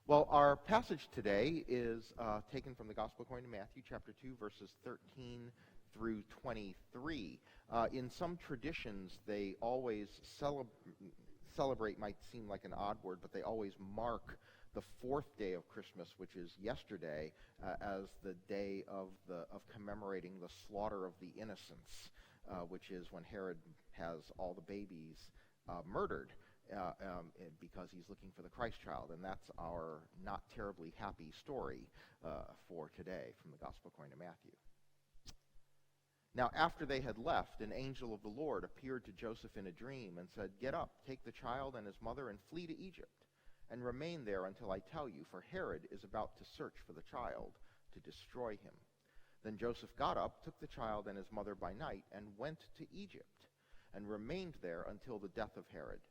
Well, our passage today is taken from the Gospel according to Matthew, chapter 2, verses 13 through 23. In some traditions, they always celebrate, might seem like an odd word, but they always mark the fourth day of Christmas, which is yesterday, as the day of commemorating the slaughter of the innocents, which is when Herod has all the babies murdered. Because he's looking for the Christ child, and that's our not terribly happy story for today from the Gospel according to Matthew. Now, after they had left, an angel of the Lord appeared to Joseph in a dream and said, "Get up, take the child and his mother and flee to Egypt, and remain there until I tell you, for Herod is about to search for the child to destroy him." Then Joseph got up, took the child and his mother by night, and went to Egypt, and remained there until the death of Herod.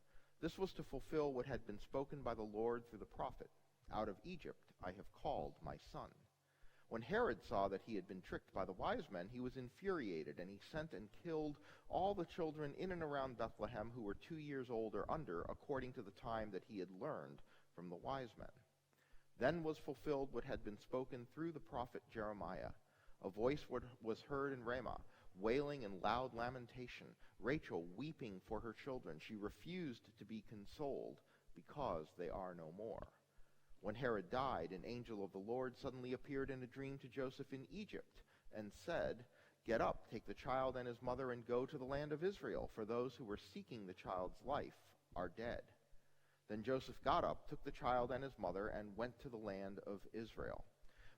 This was to fulfill what had been spoken by the Lord through the prophet, "Out of Egypt I have called my son." When Herod saw that he had been tricked by the wise men, he was infuriated, and he sent and killed all the children in and around Bethlehem who were 2 years old or under, according to the time that he had learned from the wise men. Then was fulfilled what had been spoken through the prophet Jeremiah. A voice was heard in Ramah, wailing and loud lamentation, Rachel weeping for her children. She refused to be consoled because they are no more. When Herod died, an angel of the Lord suddenly appeared in a dream to Joseph in Egypt and said, "Get up, take the child and his mother and go to the land of Israel, for those who were seeking the child's life are dead." Then Joseph got up, took the child and his mother, and went to the land of Israel.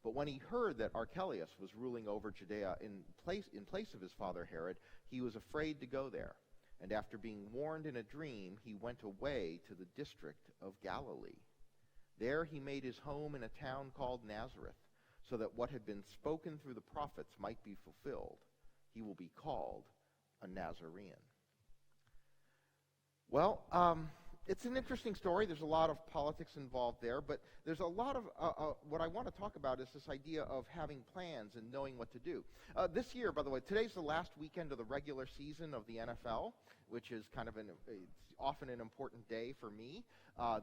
But when he heard that Archelaus was ruling over Judea in place of his father Herod, he was afraid to go there. And after being warned in a dream, he went away to the district of Galilee. There he made his home in a town called Nazareth, so that what had been spoken through the prophets might be fulfilled. He will be called a Nazarene. Well, it's an interesting story. There's a lot of politics involved there, but there's a lot of what I want to talk about is this idea of having plans and knowing what to do. This year, by the way, today's the last weekend of the regular season of the NFL, which is kind of it's often an important day for me.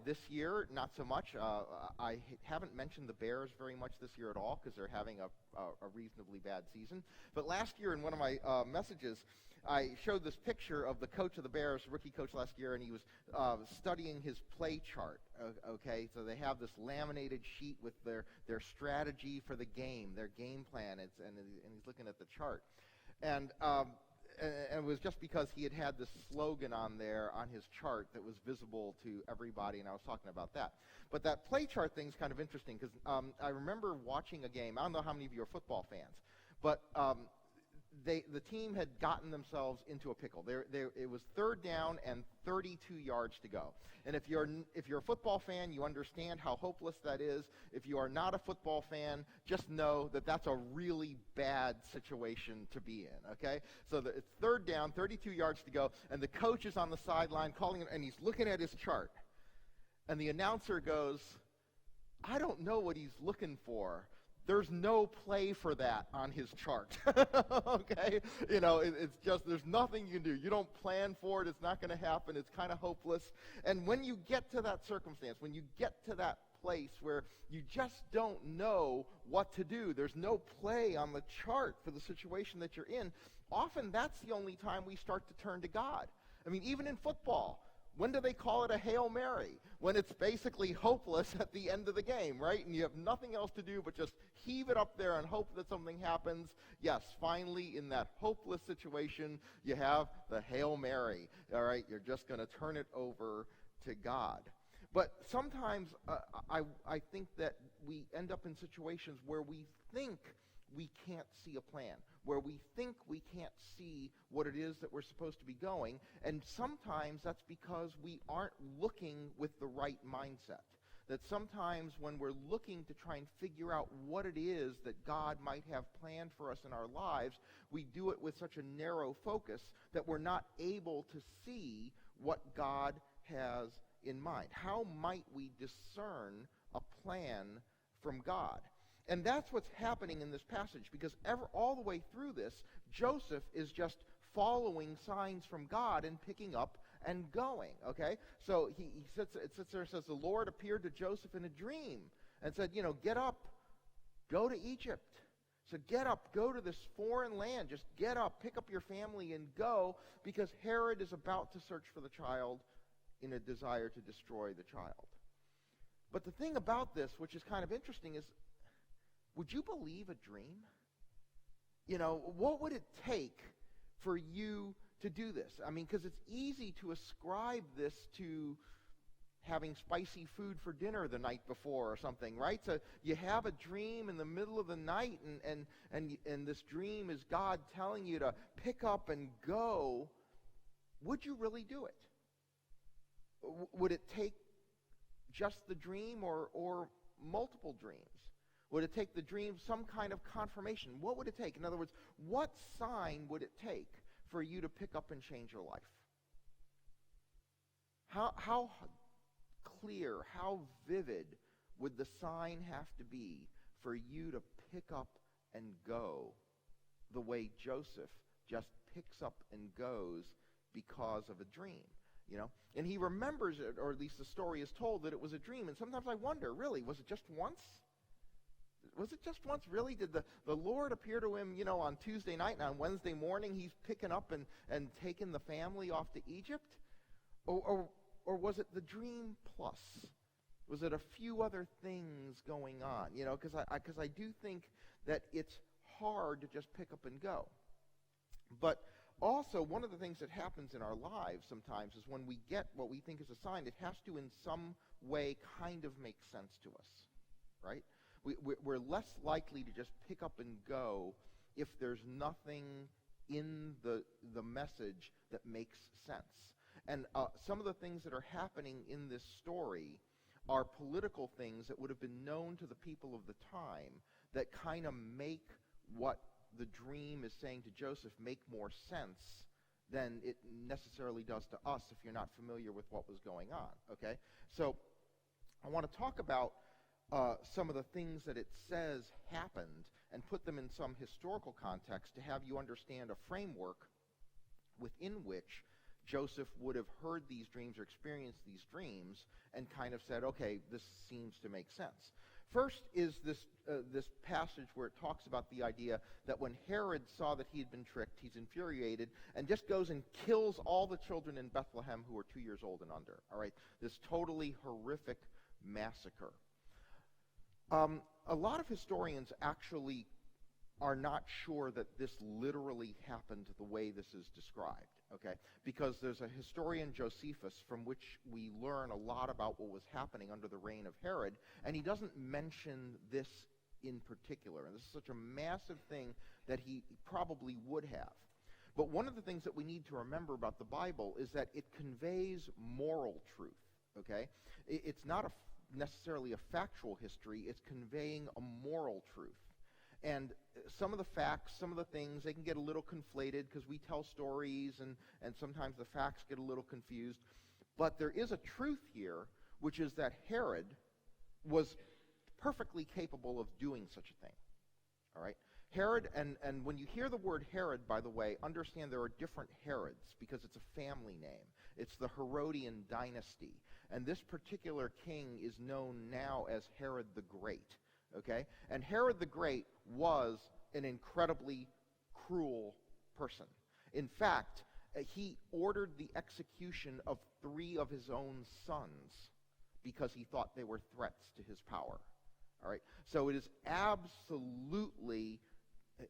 This year, not so much. I haven't mentioned the Bears very much this year at all because they're having a reasonably bad season. But last year in one of my messages, I showed this picture of the coach of the Bears, rookie coach last year, and he was studying his play chart. Okay, so they have this laminated sheet with their strategy for the game, their game plan, and he's looking at the chart. And it was just because he had this slogan on there on his chart that was visible to everybody, and I was talking about that. But that play chart thing's kind of interesting because I remember watching a game. I don't know how many of you are football fans, but the team had gotten themselves into a pickle. It was third down and 32 yards to go. And if you're a football fan, you understand how hopeless that is. If you are not a football fan, just know that that's a really bad situation to be in, okay? So it's third down, 32 yards to go, and the coach is on the sideline calling it, and he's looking at his chart. And the announcer goes, "I don't know what he's looking for. There's no play for that on his chart." Okay? You know, it's just, there's nothing you can do. You don't plan for it. It's not going to happen. It's kind of hopeless. And when you get to that circumstance, when you get to that place where you just don't know what to do, there's no play on the chart for the situation that you're in, often that's the only time we start to turn to God. I mean, even in football, when do they call it a Hail Mary? When it's basically hopeless at the end of the game, right? And you have nothing else to do but just heave it up there and hope that something happens. Yes, finally, in that hopeless situation, you have the Hail Mary, all right? You're just going to turn it over to God. But sometimes I think that we end up in situations where we think we can't see a plan, where we think we can't see what it is that we're supposed to be going, and sometimes that's because we aren't looking with the right mindset. That sometimes when we're looking to try and figure out what it is that God might have planned for us in our lives, we do it with such a narrow focus that we're not able to see what God has in mind. How might we discern a plan from God? And that's what's happening in this passage, because all the way through this, Joseph is just following signs from God and picking up and going, okay? So he sits, it sits there and says, the Lord appeared to Joseph in a dream and said, get up, go to Egypt. So get up, go to this foreign land. Just get up, pick up your family, and go, because Herod is about to search for the child in a desire to destroy the child. But the thing about this, which is kind of interesting, is would you believe a dream? What would it take for you to do this? I mean, because it's easy to ascribe this to having spicy food for dinner the night before or something, right? So you have a dream in the middle of the night, and this dream is God telling you to pick up and go. Would you really do it? Would it take just the dream or multiple dreams? Would it take the dream some kind of confirmation? What would it take? In other words, what sign would it take for you to pick up and change your life? How clear, how vivid would the sign have to be for you to pick up and go the way Joseph just picks up and goes because of a dream? And he remembers it, or at least the story is told that it was a dream. And sometimes I wonder, really, was it just once? Was it just once, really? Did the Lord appear to him, on Tuesday night, and on Wednesday morning he's picking up and taking the family off to Egypt? Or was it the dream plus? Was it a few other things going on? Because I do think that it's hard to just pick up and go. But also, one of the things that happens in our lives sometimes is when we get what we think is a sign, it has to in some way kind of make sense to us, right? We're less likely to just pick up and go if there's nothing in the message that makes sense. And some of the things that are happening in this story are political things that would have been known to the people of the time that kind of make what the dream is saying to Joseph make more sense than it necessarily does to us if you're not familiar with what was going on, okay? So I want to talk about some of the things that it says happened and put them in some historical context to have you understand a framework within which Joseph would have heard these dreams or experienced these dreams and kind of said, okay, this seems to make sense. First is this passage where it talks about the idea that when Herod saw that he had been tricked, he's infuriated and just goes and kills all the children in Bethlehem who are 2 years old and under. All right, this totally horrific massacre. A lot of historians actually are not sure that this literally happened the way this is described, okay? Because there's a historian, Josephus, from which we learn a lot about what was happening under the reign of Herod, and he doesn't mention this in particular. And this is such a massive thing that he probably would have. But one of the things that we need to remember about the Bible is that it conveys moral truth, okay? It's not necessarily a factual history, it's conveying a moral truth. And some of the facts, some of the things, they can get a little conflated because we tell stories and sometimes the facts get a little confused. But there is a truth here, which is that Herod was perfectly capable of doing such a thing. All right? Herod, and when you hear the word Herod, by the way, understand there are different Herods because it's a family name. It's the Herodian dynasty. And this particular king is known now as Herod the Great. Okay? And Herod the Great was an incredibly cruel person. In fact, he ordered the execution of 3 of his own sons because he thought they were threats to his power. All right? So it is absolutely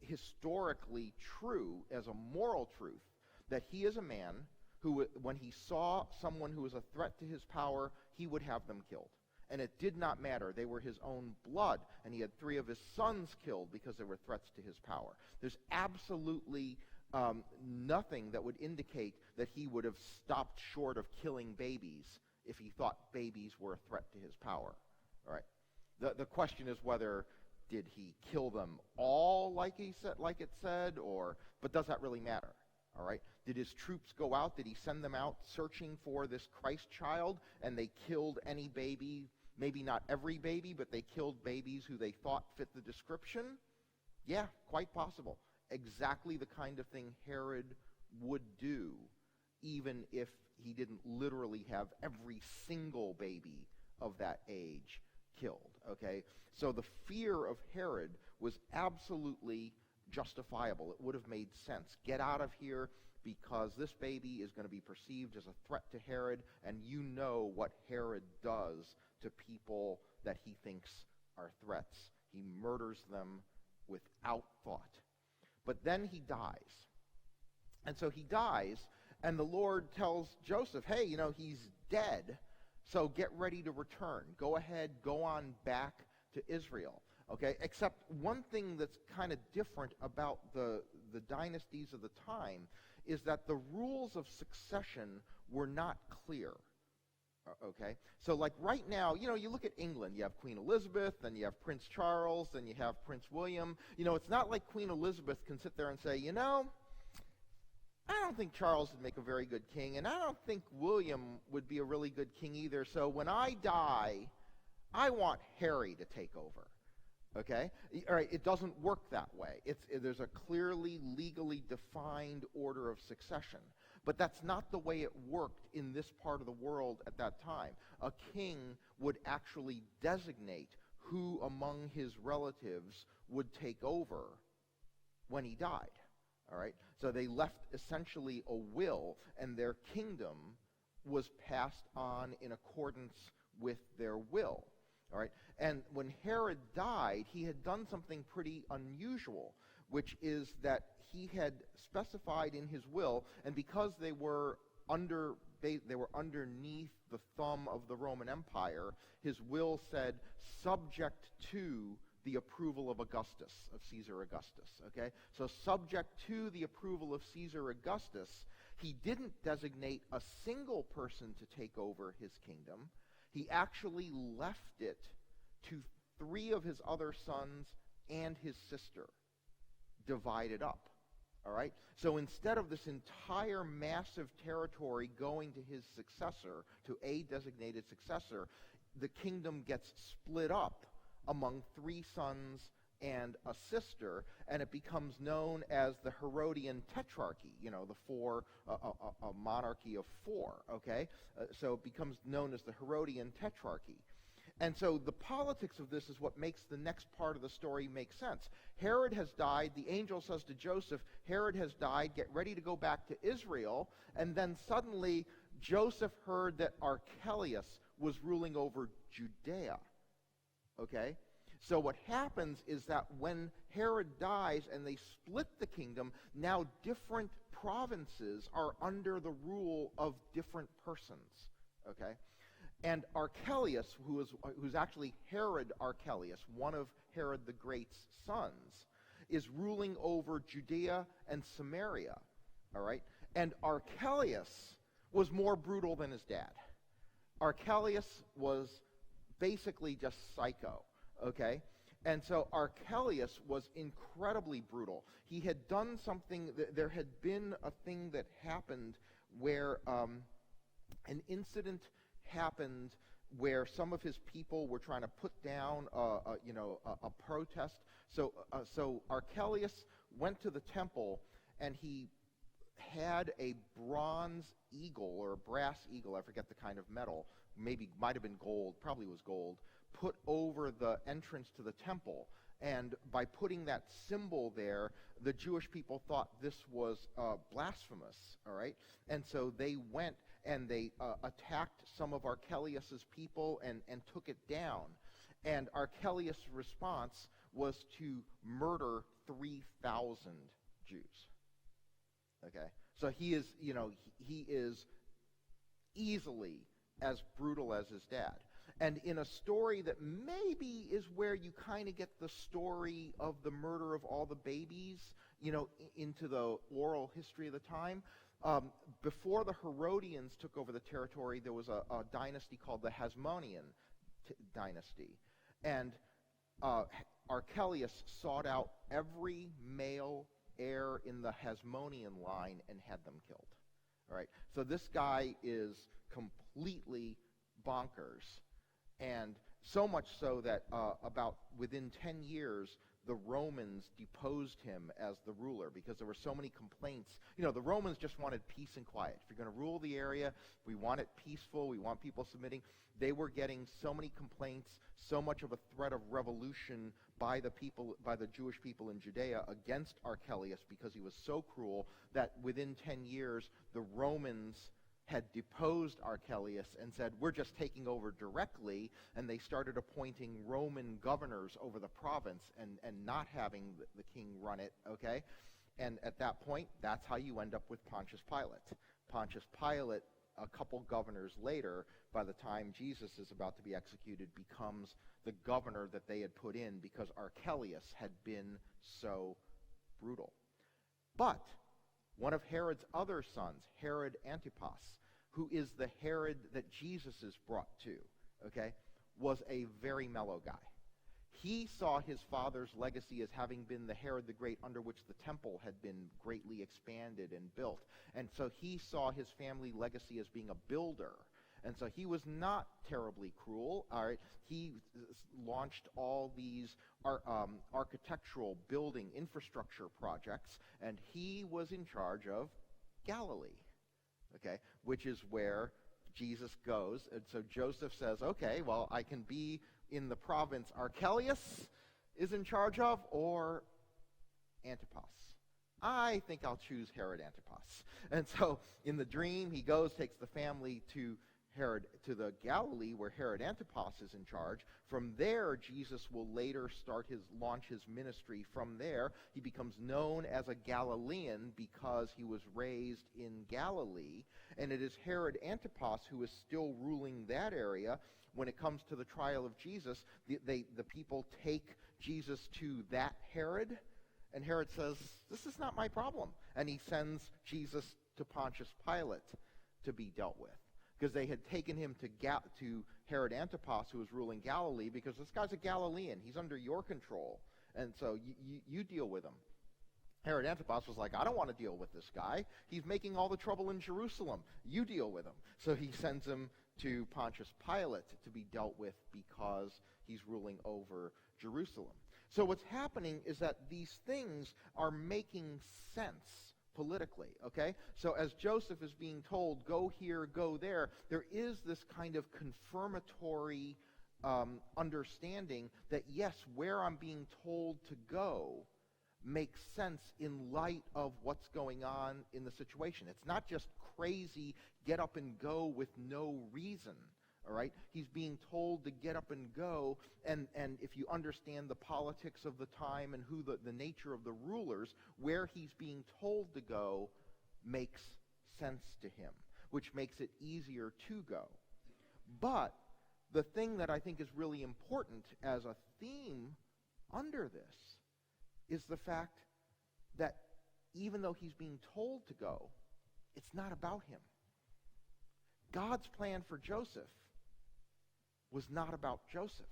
historically true as a moral truth that he is a man who, when he saw someone who was a threat to his power, he would have them killed. And it did not matter. They were his own blood, and he had 3 of his sons killed because they were threats to his power. There's absolutely nothing that would indicate that he would have stopped short of killing babies if he thought babies were a threat to his power. All right. The question is whether did he kill them all like he said, like it said, but does that really matter? All right. Did his troops go out? Did he send them out searching for this Christ child, and they killed any baby? Maybe not every baby, but they killed babies who they thought fit the description? Yeah, quite possible. Exactly the kind of thing Herod would do, even if he didn't literally have every single baby of that age killed, okay? So the fear of Herod was absolutely justifiable. It would have made sense. Get out of here, because this baby is going to be perceived as a threat to Herod, and you know what Herod does to people that he thinks are threats. He murders them without thought. But then he dies. And so he dies, and the Lord tells Joseph, hey, he's dead, so get ready to return. Go ahead, go on back to Israel. Okay, except one thing that's kind of different about the dynasties of the time is that the rules of succession were not clear. Okay, so like right now, you look at England, you have Queen Elizabeth, then you have Prince Charles, then you have Prince William. It's not like Queen Elizabeth can sit there and say, I don't think Charles would make a very good king, and I don't think William would be a really good king either, so when I die, I want Harry to take over. Okay? All right, it doesn't work that way. There's a clearly, legally defined order of succession. But that's not the way it worked in this part of the world at that time. A king would actually designate who among his relatives would take over when he died. All right? So they left essentially a will, and their kingdom was passed on in accordance with their will. All right? And when Herod died, he had done something pretty unusual, which is that he had specified in his will, and because they were underneath the thumb of the Roman Empire, his will said, subject to the approval of Augustus, of Caesar Augustus. Okay? So subject to the approval of Caesar Augustus, he didn't designate a single person to take over his kingdom. He actually left it to 3 of his other sons and his sister, divided up. All right? So instead of this entire massive territory going to his successor, to a designated successor, the kingdom gets split up among 3 sons and a sister, and it becomes known as the Herodian Tetrarchy, a monarchy of 4, okay? So it becomes known as the Herodian Tetrarchy. And so the politics of this is what makes the next part of the story make sense. Herod has died. The angel says to Joseph, Herod has died. Get ready to go back to Israel. And then suddenly Joseph heard that Archelaus was ruling over Judea. Okay? So what happens is that when Herod dies and they split the kingdom, now different provinces are under the rule of different persons. Okay? And Archelaus, who's actually Herod Archelaus, one of Herod the Great's sons, is ruling over Judea and Samaria. All right? And Archelaus was more brutal than his dad. Archelaus was basically just psycho. Okay? And so Archelaus was incredibly brutal. He had done something, there had been a thing that happened where an incident happened where some of his people were trying to put down a protest. So Archelaus went to the temple, and he had a bronze eagle or a brass eagle, I forget the kind of metal, might have been gold, probably was gold, put over the entrance to the temple. And by putting that symbol there, the Jewish people thought this was blasphemous, all right? And so they went and they attacked some of Archelaus' people and took it down. And Archelaus' response was to murder 3,000 Jews. Okay? So he is easily as brutal as his dad. And in a story that maybe is where you kind of get the story of the murder of all the babies, into the oral history of the time, before the Herodians took over the territory, there was a dynasty called the Hasmonean dynasty. And Archelaus sought out every male heir in the Hasmonean line and had them killed. All right? So this guy is completely bonkers. And So much so that about within 10 years, the Romans deposed him as the ruler because there were so many complaints. You know, the Romans just wanted peace and quiet. If you're going to rule the area, we want it peaceful. We want people submitting. They were getting so many complaints, so much of a threat of revolution by the people, by the Jewish people in Judea against Archelaus because he was so cruel that within 10 years, the Romans had deposed Archelaus and said, we're just taking over directly, and they started appointing Roman governors over the province and not having the king run it, okay? And at that point, that's how you end up with Pontius Pilate. Pontius Pilate, a couple governors later, by the time Jesus is about to be executed, becomes the governor that they had put in because Archelaus had been so brutal. But one of Herod's other sons, Herod Antipas, who is the Herod that Jesus is brought to, okay, was a very mellow guy. He saw his father's legacy as having been the Herod the Great under which the temple had been greatly expanded and built. And so he saw his family legacy as being a builder. And so he was not terribly cruel. All right. He launched all these architectural building infrastructure projects, and he was in charge of Galilee, okay, which is where Jesus goes. And so Joseph says, okay, well, I can be in the province Archelaus is in charge of, or Antipas. I think I'll choose Herod Antipas. And so in the dream, he goes, takes the family to the Galilee, where Herod Antipas is in charge. From there, Jesus will later launch his ministry. From there, he becomes known as a Galilean because he was raised in Galilee. And it is Herod Antipas who is still ruling that area. When it comes to the trial of Jesus, the people take Jesus to that Herod, and Herod says, this is not my problem. And he sends Jesus to Pontius Pilate to be dealt with, because they had taken him to Herod Antipas, who was ruling Galilee, because this guy's a Galilean. He's under your control, and so you deal with him. Herod Antipas was like, I don't want to deal with this guy. He's making all the trouble in Jerusalem. You deal with him. So he sends him to Pontius Pilate to be dealt with because he's ruling over Jerusalem. So what's happening is that these things are making sense politically, okay? So as Joseph is being told, go here, go there, there is this kind of confirmatory understanding that, yes, where I'm being told to go makes sense in light of what's going on in the situation. It's not just crazy get up and go with no reason, all right? He's being told to get up and go, and if you understand the politics of the time and who the nature of the rulers, where he's being told to go makes sense to him, which makes it easier to go. But the thing that I think is really important as a theme under this is the fact that even though he's being told to go, it's not about him. God's plan for Joseph was not about Joseph.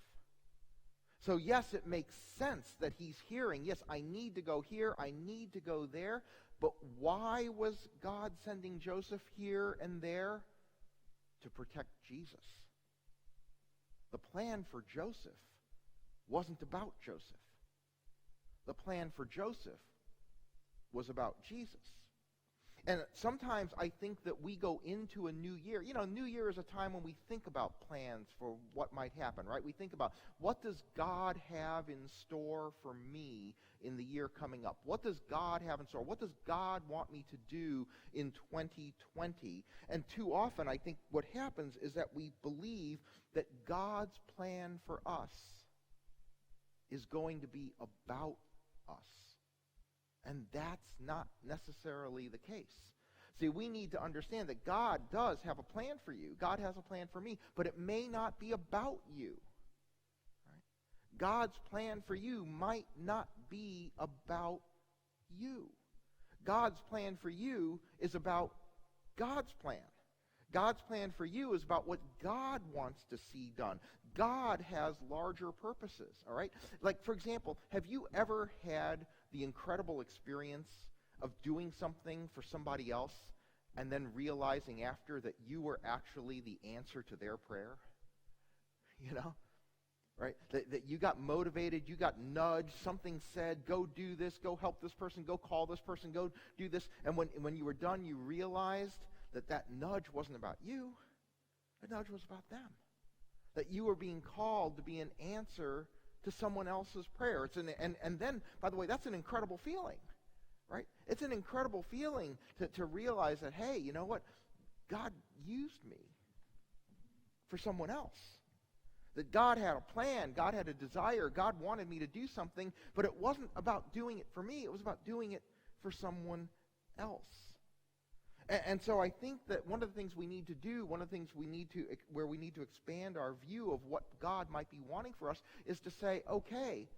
So yes, it makes sense that he's hearing, yes, I need to go here, I need to go there, but why was God sending Joseph here and there? To protect Jesus. The plan for Joseph wasn't about Joseph. The plan for Joseph was about Jesus. And sometimes I think that we go into a new year. You know, New Year is a time when we think about plans for what might happen, right? We think about, what does God have in store for me in the year coming up? What does God have in store? What does God want me to do in 2020? And too often I think what happens is that we believe that God's plan for us is going to be about us. And that's not necessarily the case. See, we need to understand that God does have a plan for you. God has a plan for me, but it may not be about you. Right? God's plan for you might not be about you. God's plan for you is about God's plan. God's plan for you is about what God wants to see done. God has larger purposes, all right? Like, for example, have you ever had the incredible experience of doing something for somebody else and then realizing after that you were actually the answer to their prayer? You know? right? That you got motivated, you got nudged, something said, go do this, go help this person, go call this person, go do this. And when you were done, you realized that nudge wasn't about you. The nudge was about them. That you were being called to be an answer to someone else's prayer. And then, by the way, that's an incredible feeling, right? It's an incredible feeling to realize that, hey, you know what? God used me for someone else. That God had a plan, God had a desire, God wanted me to do something, but it wasn't about doing it for me, it was about doing it for someone else. And so I think that one of the things we need to do, one of the things where we need to expand our view of what God might be wanting for us, is to say, okay,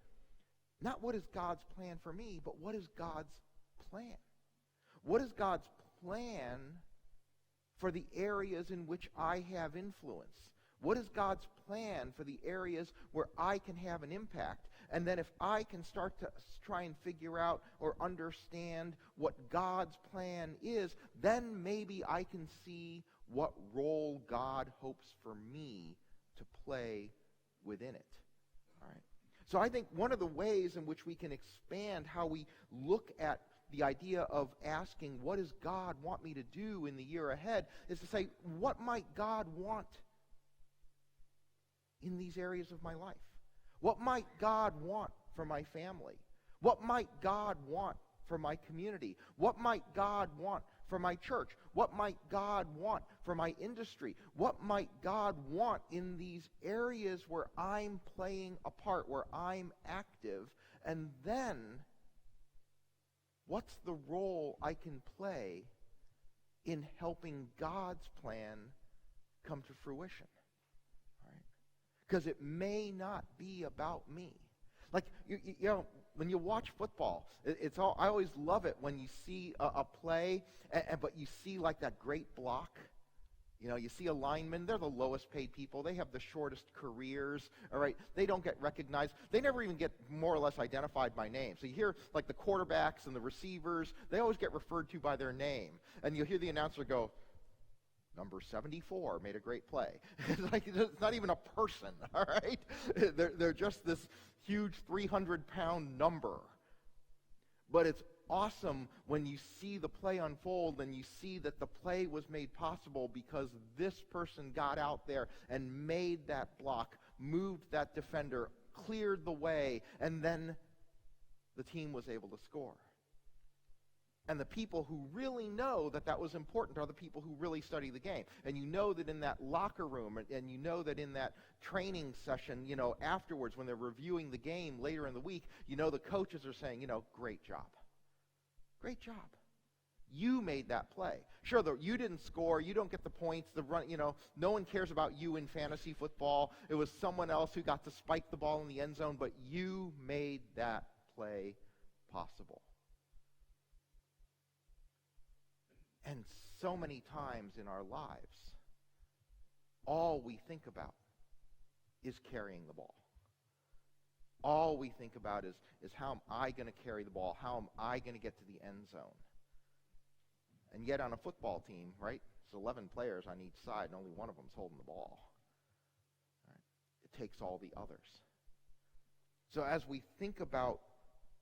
not what is God's plan for me, but what is God's plan? What is God's plan for the areas in which I have influence? What is God's plan for the areas where I can have an impact? And then if I can start to try and figure out or understand what God's plan is, then maybe I can see what role God hopes for me to play within it. All right. So I think one of the ways in which we can expand how we look at the idea of asking, what does God want me to do in the year ahead, is to say, what might God want in these areas of my life? What might God want for my family? What might God want for my community? What might God want for my church? What might God want for my industry? What might God want in these areas where I'm playing a part, where I'm active? And then, what's the role I can play in helping God's plan come to fruition? Because it may not be about me. Like, you know, when you watch football, I always love it when you see a play, but you see like that great block. You know, you see a lineman, they're the lowest paid people. They have the shortest careers, all right? They don't get recognized. They never even get more or less identified by name. So you hear like the quarterbacks and the receivers, they always get referred to by their name. And you hear the announcer go, number 74 made a great play. It's not even a person, all right? They're just this huge 300-pound number. But it's awesome when you see the play unfold and you see that the play was made possible because this person got out there and made that block, moved that defender, cleared the way, and then the team was able to score. And the people who really know that that was important are the people who really study the game. And you know that in that locker room, and you know that in that training session, you know, afterwards when they're reviewing the game later in the week, you know the coaches are saying, you know, great job. Great job. You made that play. Sure, you didn't score. You don't get the points. The run, you know, no one cares about you in fantasy football. It was someone else who got to spike the ball in the end zone, but you made that play possible. And so many times in our lives, all we think about is carrying the ball. All we think about is how am I going to carry the ball? How am I going to get to the end zone? And yet on a football team, right, it's 11 players on each side, and only one of them's holding the ball. Right? It takes all the others. So as we think about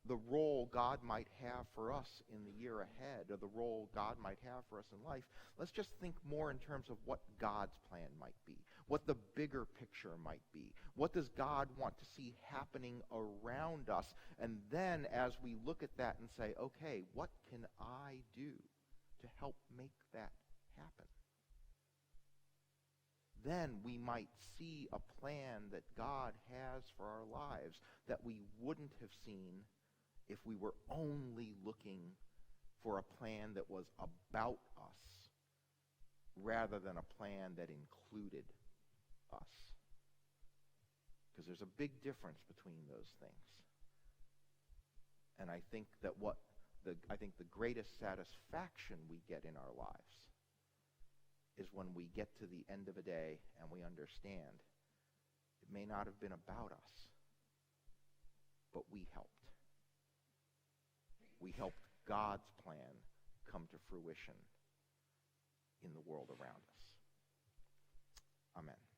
the role God might have for us in the year ahead, or the role God might have for us in life, let's just think more in terms of what God's plan might be, what the bigger picture might be. What does God want to see happening around us? And then as we look at that and say, okay, what can I do to help make that happen? Then we might see a plan that God has for our lives that we wouldn't have seen if we were only looking for a plan that was about us rather than a plan that included us. Because there's a big difference between those things. And I think that the greatest satisfaction we get in our lives is when we get to the end of a day and we understand it may not have been about us, but we helped. We helped God's plan come to fruition in the world around us. Amen.